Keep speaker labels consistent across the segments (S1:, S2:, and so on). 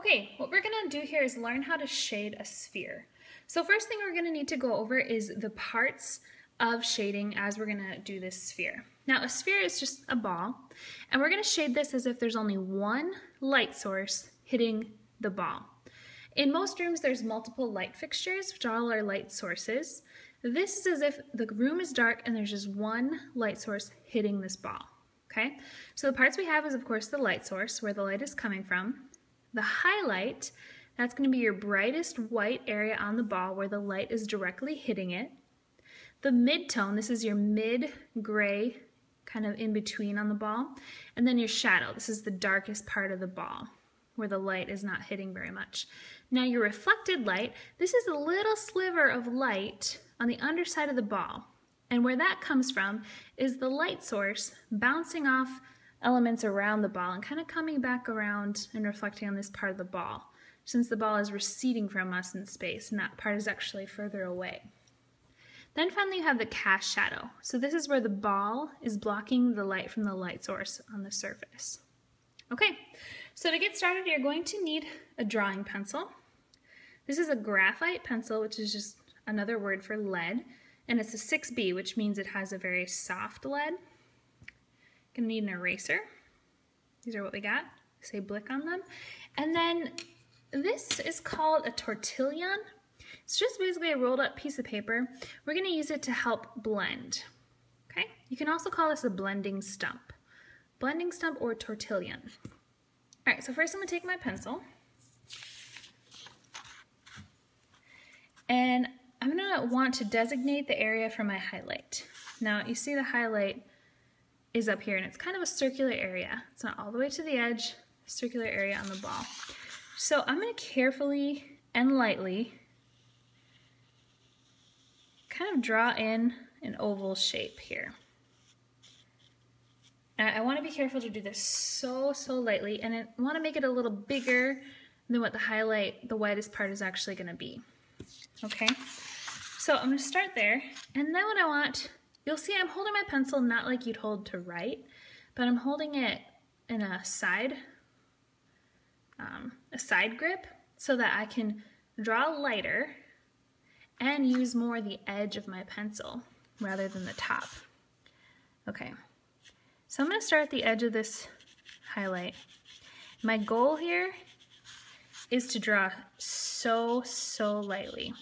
S1: Okay, what we're gonna do here is learn how to shade a sphere. So first thing we're gonna need to go over is the parts of shading as we're gonna do this sphere. Now a sphere is just a ball, and we're gonna shade this as if there's only one light source hitting the ball. In most rooms there's multiple light fixtures, which are all our light sources. This is as if the room is dark and there's just one light source hitting this ball. Okay, so the parts we have is of course the light source, where the light is coming from. The highlight, that's going to be your brightest white area on the ball where the light is directly hitting it. The mid-tone, this is your mid-gray, kind of in between on the ball. And then your shadow, this is the darkest part of the ball where the light is not hitting very much. Now your reflected light, this is a little sliver of light on the underside of the ball. And where that comes from is the light source bouncing off elements around the ball and kind of coming back around and reflecting on this part of the ball, since the ball is receding from us in space and that part is actually further away. Then finally you have the cast shadow. So this is where the ball is blocking the light from the light source on the surface. Okay, so to get started you're going to need a drawing pencil. This is a graphite pencil, which is just another word for lead, and it's a 6B, which means it has a very soft lead. Gonna need an eraser. These are what we got. Say Blick on them. And then this is called a tortillon. It's just basically a rolled up piece of paper. We're gonna use it to help blend. Okay? You can also call this a blending stump. Blending stump or tortillon. All right, so first I'm gonna take my pencil. And I'm gonna want to designate the area for my highlight. Now you see the highlight is up here, and it's kind of a circular area. It's not all the way to the edge, circular area on the ball. So I'm going to carefully and lightly kind of draw in an oval shape here. And I want to be careful to do this so lightly, and I want to make it a little bigger than what the highlight, the widest part, is actually going to be. Okay, so I'm going to start there, and then what I want, you'll see I'm holding my pencil not like you'd hold to write, but I'm holding it in a side grip so that I can draw lighter and use more the edge of my pencil rather than the top. Okay, so I'm going to start at the edge of this highlight. My goal here is to draw so lightly,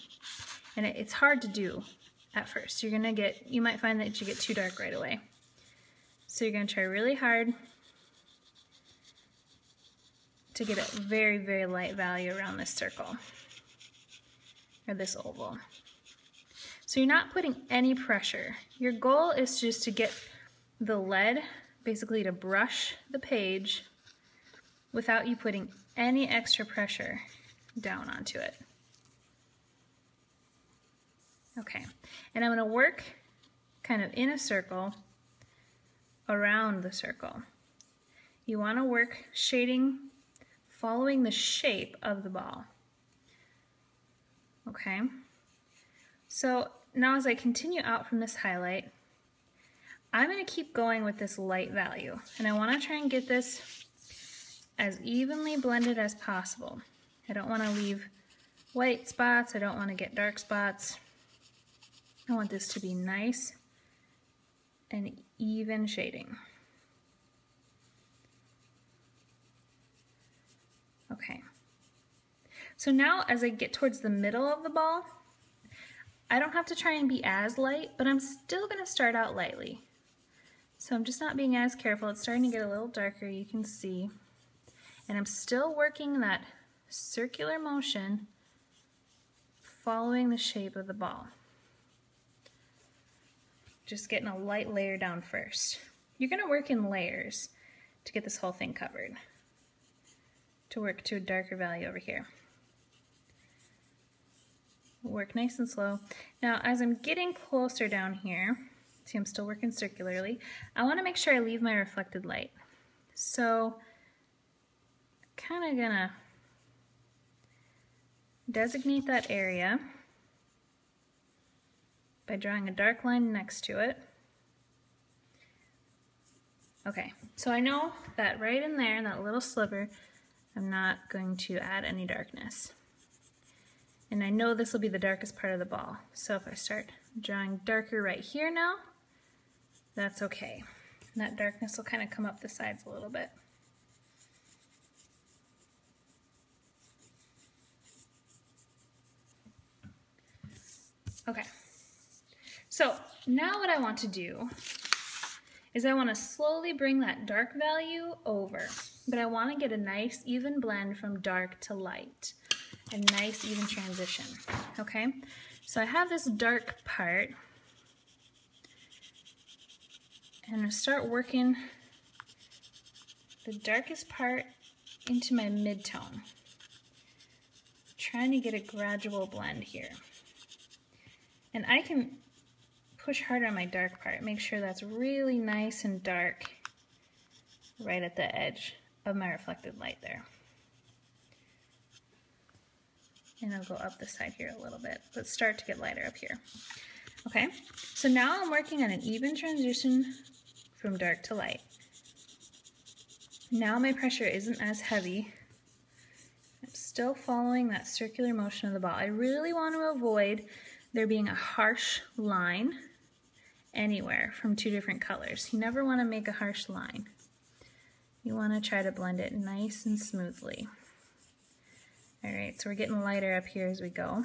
S1: and it's hard to do at first. You might find that you get too dark right away. So you're gonna try really hard to get a very light value around this circle, or this oval. So you're not putting any pressure. Your goal is just to get the lead basically to brush the page without you putting any extra pressure down onto it. Okay, and I'm going to work kind of in a circle around the circle. You want to work shading following the shape of the ball. Okay, so now as I continue out from this highlight, I'm going to keep going with this light value, and I want to try and get this as evenly blended as possible. I don't want to leave white spots, I don't want to get dark spots. I want this to be nice and even shading. Okay. So now as I get towards the middle of the ball, I don't have to try and be as light, but I'm still going to start out lightly. So I'm just not being as careful. It's starting to get a little darker, you can see. And I'm still working that circular motion following the shape of the ball. Just getting a light layer down first. You're going to work in layers to get this whole thing covered, to work to a darker value over here. Work nice and slow. Now as I'm getting closer down here, see I'm still working circularly, I want to make sure I leave my reflected light. So kind of gonna designate that area by drawing a dark line next to it. Okay, so I know that right in there, in that little sliver, I'm not going to add any darkness. And I know this will be the darkest part of the ball. So if I start drawing darker right here now, that's okay. And that darkness will kind of come up the sides a little bit. Okay, so now what I want to do is I want to slowly bring that dark value over, but I want to get a nice even blend from dark to light, a nice even transition, okay? So I have this dark part, and I start working the darkest part into my mid-tone, trying to get a gradual blend here. And I can push harder on my dark part, make sure that's really nice and dark right at the edge of my reflected light there. And I'll go up the side here a little bit, but start to get lighter up here. Okay, so now I'm working on an even transition from dark to light. Now my pressure isn't as heavy. I'm still following that circular motion of the ball. I really want to avoid there being a harsh line anywhere from two different colors. You never want to make a harsh line. You want to try to blend it nice and smoothly. All right, so we're getting lighter up here as we go.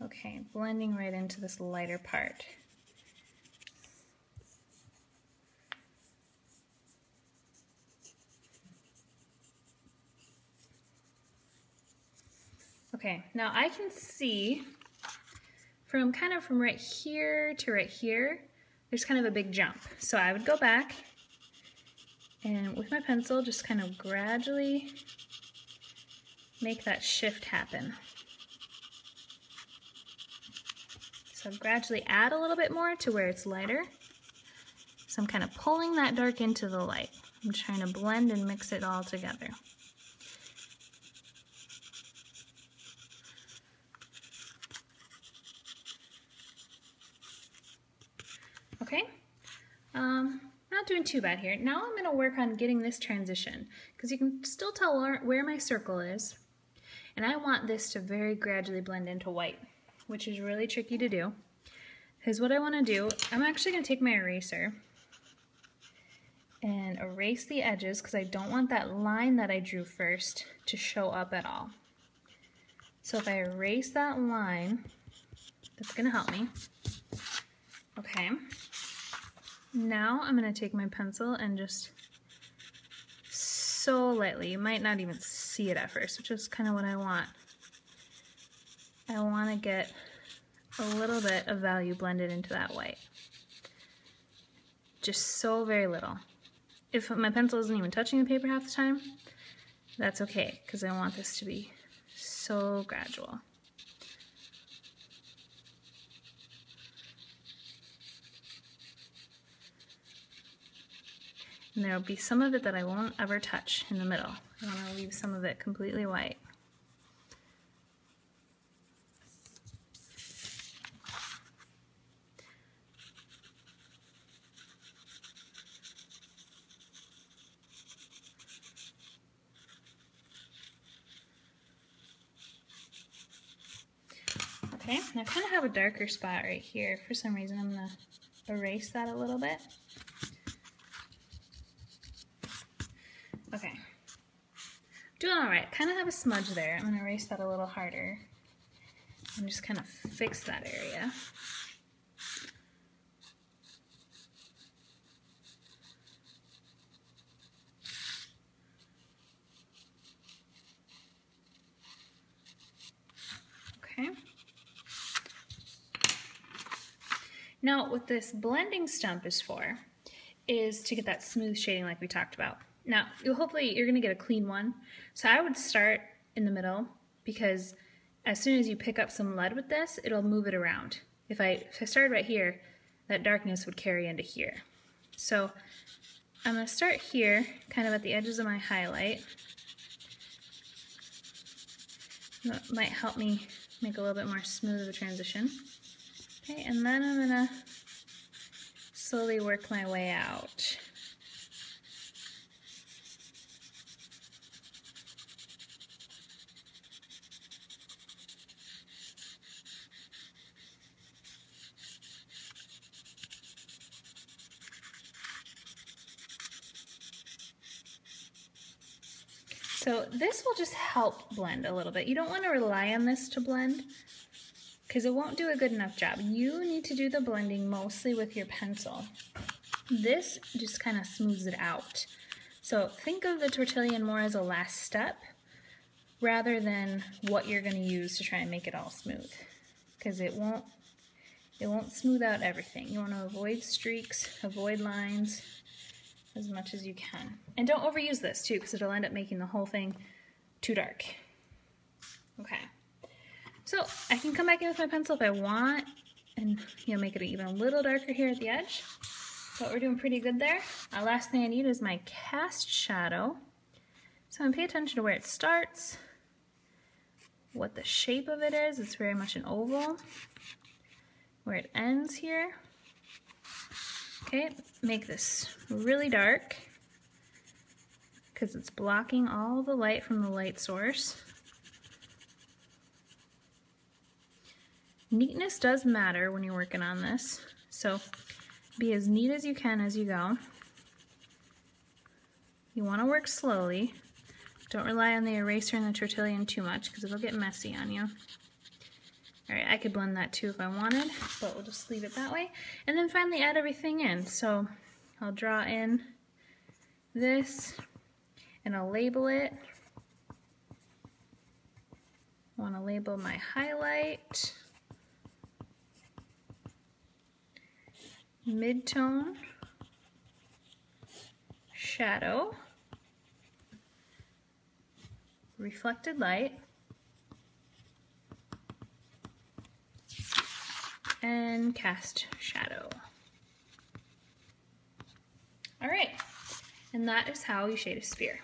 S1: Okay, blending right into this lighter part. Okay, now I can see from right here to right here, there's kind of a big jump. So I would go back and with my pencil just kind of gradually make that shift happen. So gradually add a little bit more to where it's lighter. So I'm kind of pulling that dark into the light. I'm trying to blend and mix it all together. Okay, not doing too bad here. Now I'm going to work on getting this transition because you can still tell where my circle is, and I want this to very gradually blend into white, which is really tricky to do. Because what I want to do, I'm actually going to take my eraser and erase the edges because I don't want that line that I drew first to show up at all. So if I erase that line, that's going to help me. Okay. Now I'm going to take my pencil and just so lightly, you might not even see it at first, which is kind of what I want. I want to get a little bit of value blended into that white. Just so very little. If my pencil isn't even touching the paper half the time, that's okay, because I want this to be so gradual. And there will be some of it that I won't ever touch in the middle. I want to leave some of it completely white. Okay, I kind of have a darker spot right here. For some reason, I'm going to erase that a little bit. Okay, doing all right. Kind of have a smudge there. I'm going to erase that a little harder and just kind of fix that area. Okay. Now, what this blending stump is for is to get that smooth shading like we talked about. Now, hopefully you're going to get a clean one. So I would start in the middle because as soon as you pick up some lead with this, it'll move it around. If I started right here, that darkness would carry into here. So I'm going to start here, kind of at the edges of my highlight. That might help me make a little bit more smooth of a transition. Okay, and then I'm going to slowly work my way out. So this will just help blend a little bit. You don't want to rely on this to blend because it won't do a good enough job. You need to do the blending mostly with your pencil. This just kind of smooths it out. So think of the tortilla more as a last step rather than what you're going to use to try and make it all smooth, because it won't smooth out everything. You want to avoid streaks, avoid lines as much as you can. And don't overuse this too, because it'll end up making the whole thing too dark. Okay, so I can come back in with my pencil if I want and make it even a little darker here at the edge. But we're doing pretty good there. Last thing I need is my cast shadow. So I'm gonna pay attention to where it starts, what the shape of it is. It's very much an oval. Where it ends here. Okay, make this really dark because it's blocking all the light from the light source. Neatness does matter when you're working on this, so be as neat as you can as you go. You want to work slowly. Don't rely on the eraser and the tortilla too much because it'll get messy on you. Alright, I could blend that too if I wanted, but we'll just leave it that way. And then finally add everything in. So I'll draw in this and I'll label it. I want to label my highlight, mid-tone, shadow, reflected light, and cast shadow. All right, and that is how you shade a sphere.